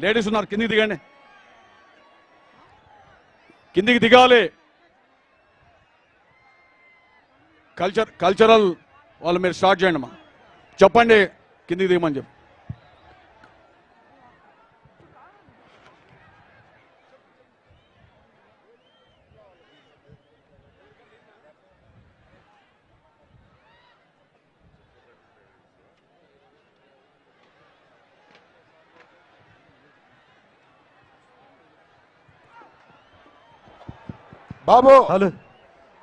Ladies ఉన్నారు, కిందికి దిగండి, కిందికి దిగాలి. కల్చరల్ వాళ్ళు మీరు స్టార్ట్ చేయండి అమ్మా, చెప్పండి కిందికి దిగమని చెప్పి. బాబు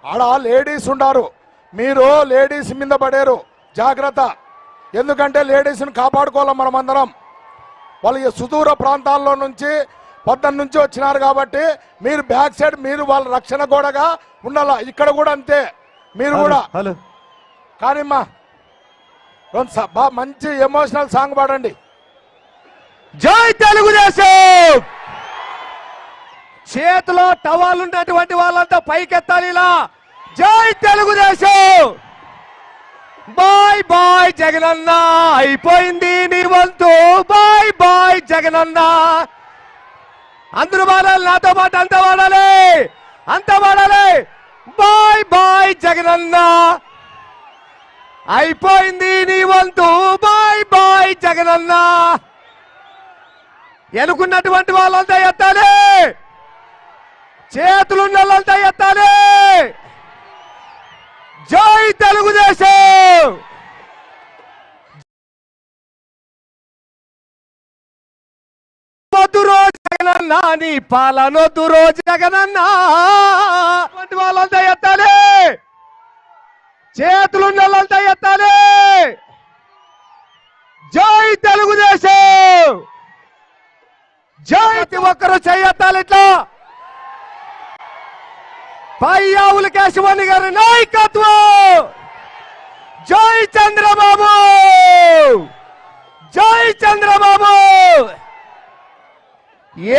ఆడ లేడీస్ ఉండారు, మీరు లేడీస్ మీద పడారు, జాగ్రత్త. ఎందుకంటే లేడీస్ని కాపాడుకోవాలి మనమందరం. వాళ్ళు సుదూర ప్రాంతాల్లో నుంచి పొద్దున్న నుంచి వచ్చినారు కాబట్టి మీరు బ్యాక్ సైడ్ మీరు వాళ్ళ రక్షణ గోడగా ఉండాలా. ఇక్కడ కూడా అంతే, మీరు కూడా. కానీ మంచి ఎమోషనల్ సాంగ్ పాడండి. జై తెలుగుదేశం. చేతిలో టవాల్ ఉన్నటువంటి వాళ్ళంతా పైకెత్తాలి ఇలా. జై తెలుగుదేశం. బాయ్ బాయ్ జగనన్న, అయిపోయింది నీ వంతు. బాయ్ బాయ్ జగనన్న. అందరూ వాడాలి, నాతో పాటు అంత వాడాలి, అంత వాడాలి. బాయ్ బాయ్ జగనన్న, అయిపోయింది నీ వంతు. Bye bye Jagananna. ఎనుకున్నటువంటి వాళ్ళంతా ఎత్తాలి, చేతులున్న వాళ్ళంతా ఎత్తాలి. జై తెలుగుదేశం. వద్దురో జగనన్న, నీ పాలనొద్దురో జగనన్న. వాళ్ళంతా ఎత్తాలి, చేతులున్న వాళ్ళంతా ఎత్తాలి. జై తెలుగుదేశం. జై. ప్రతి ఒక్కరూ చేయెత్తాలి ఇట్లా. పయ్యావుల కేశవాణి గారి నాయకత్వం. జై చంద్రబాబు, జై చంద్రబాబు.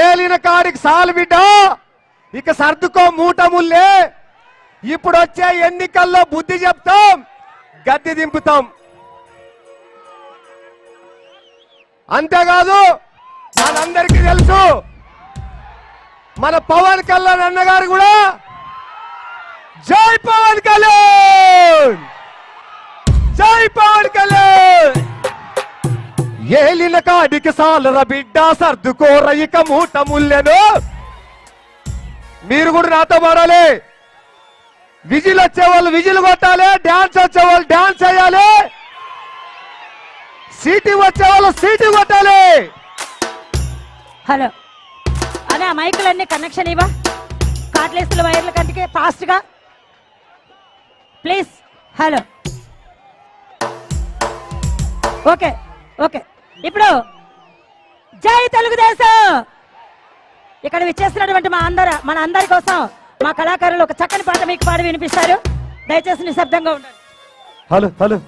ఏలిన కాడికి సాలు బిడ్డ, ఇక సర్దుకో మూట ముల్లే. ఇప్పుడు వచ్చే ఎన్నికల్లో బుద్ధి చెప్తాం, గద్దె దింపుతాం. అంతేకాదు మనందరికీ తెలుసు, మన పవన్ కళ్యాణ్ అన్నగారు కూడా జై పవన్ కళ్యాణ్, జై పవన్ కళ్యాణ్. ఏలిన కాడికి సాలర బిడ్డ, సర్దుకోర ఇక మూట ముల్లెను. మీరు కూడా నాతో పాడాలి. విజిల్ వచ్చేవాళ్ళు విజిల్ కొట్టాలి, డాన్స్ వచ్చేవాళ్ళు డాన్స్ చేయాలి, సీటీ వచ్చేవాళ్ళు సీటీ కొట్టాలి. హలో అదే ఆ మైకులన్నీ కనెక్షన్ ఇవ్వ, కాట్లేస్తున్న వైర్ల కంటికి ఫాస్ట్ గా ప్లీజ్. Hello okay okay. ఇప్పుడు జై తెలుగుదేశం. ఇక్కడ విచ్చేస్తున్నటువంటి మన అందరి కోసం మా కళాకారులు ఒక చక్కని పాట మీకు పాడి వినిపిస్తారు. దయచేసి నిశ్శబ్దంగా ఉండండి. Hello hello.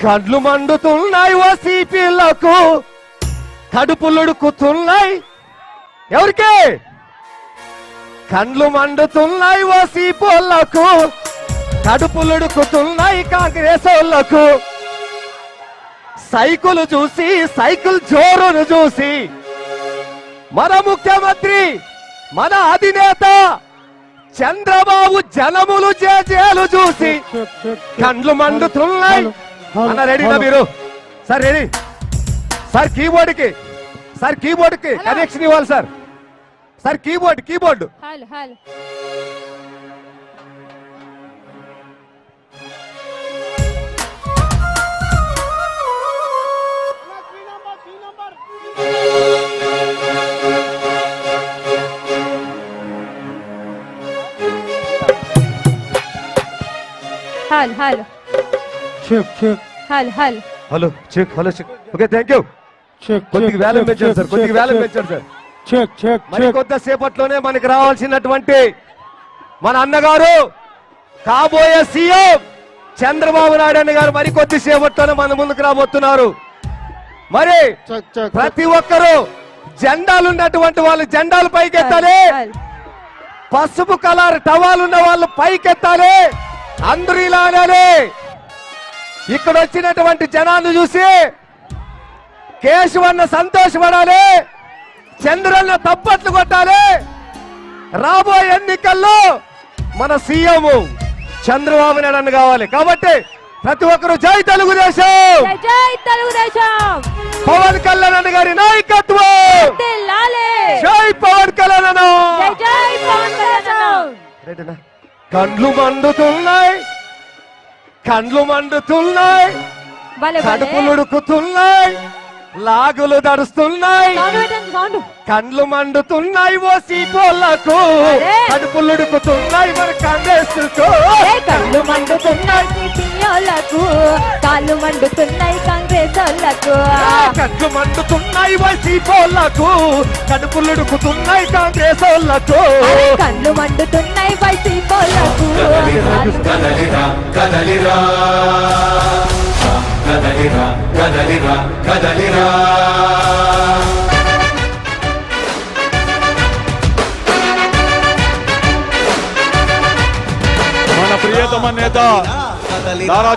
కళ్ళు మండుతున్నాయి ఓసీపీలకు, కడుపులుడుకుతున్నాయి. ఎవరికి? కండ్లు మండుతున్నాయి ఓసీపీలకు, కడుపులుడుకుతున్నాయి కాంగ్రెస్ వాళ్ళకు. సైకిల్ చూసి సైకిల్ జోరును చూసి మన ముఖ్యమంత్రి మన అధినేత చంద్రబాబు జనములు జేజేలు చూసి కండ్లు మండుతున్నాయి. అన్న రెడీనా మీరు? Sir ready sir. కీబోర్డ్ కి కనెక్షన్ ఇవ్వాలి sir. Sir keyboard. Hello hello check. Okay thank you. కొద్దిగా వ్యాల్యూ పెంచండి సార్, కొద్దిగా వ్యాల్యూ పెంచండి సార్. మరి కొద్దిసేపట్లోనే మనకి రావాల్సినటువంటి మన అన్నగారు కాబోయే సీఎం చంద్రబాబు నాయుడు అన్న గారు మరి కొద్దిసేపట్లోనే మన ముందుకు రాబోతున్నారు. మరి ప్రతి ఒక్కరూ జెండాలు ఉన్నటువంటి వాళ్ళు జెండాలు పైకెత్తాలి, పసుపు కలర్ టవాలు ఉన్న వాళ్ళు పైకెత్తాలి. అందరూ ఇలా అనాలి. ఇక్కడ వచ్చినటువంటి జనాన్ని చూసి కేశవన్న సంతోషపడాలి, చంద్రన్న తప్పట్లు కొట్టాలి. రాబోయే ఎన్నికల్లో మన సీఎం చంద్రబాబు నాయుడు అన్న కావాలి. కాబట్టి ప్రతి ఒక్కరు జై తెలుగుదేశం, జై జై తెలుగుదేశం. పవన్ కళ్యాణ్ అన్న గారి నాయకత్వం, వర్ధిల్లాలి. జై పవన్ కళ్యాణ్ అన్న. జై జై పవన్ కళ్యాణ్. కండ్లు మండుతున్నాయి, కండ్లు మండుతున్నాయి, భలే భలే. కడుపులు ఉడుకుతున్నాయి, లాగులు దడుస్తున్నాయి, సౌండ్ పెట్టండి, సౌండ్. కండ్లు మండుతున్నాయి ఓ సీపోళ్లకు, అరే. కడుపులు ఉడుకుతున్నాయి మన కాంగ్రెస్ ఏ కళ్ళు మండుతున్నాయి సిపియోలకు, కాళ్ళు మండుతున్నాయి కాంగ్రెస్ వాళ్ళకు. కళ్ళు మండుతున్నాయి ఓ సీపోళ్లకు, కడుపులు ఉడుకుతున్నాయి కాంగ్రెస్ వాళ్ళకు. అరే కళ్ళు మండుతున్నాయి వైసీపోలకు. కదలిరా కదలిరా కదలిరా కదలిరా కదలిరా. మన ప్రియతమ నేత నారా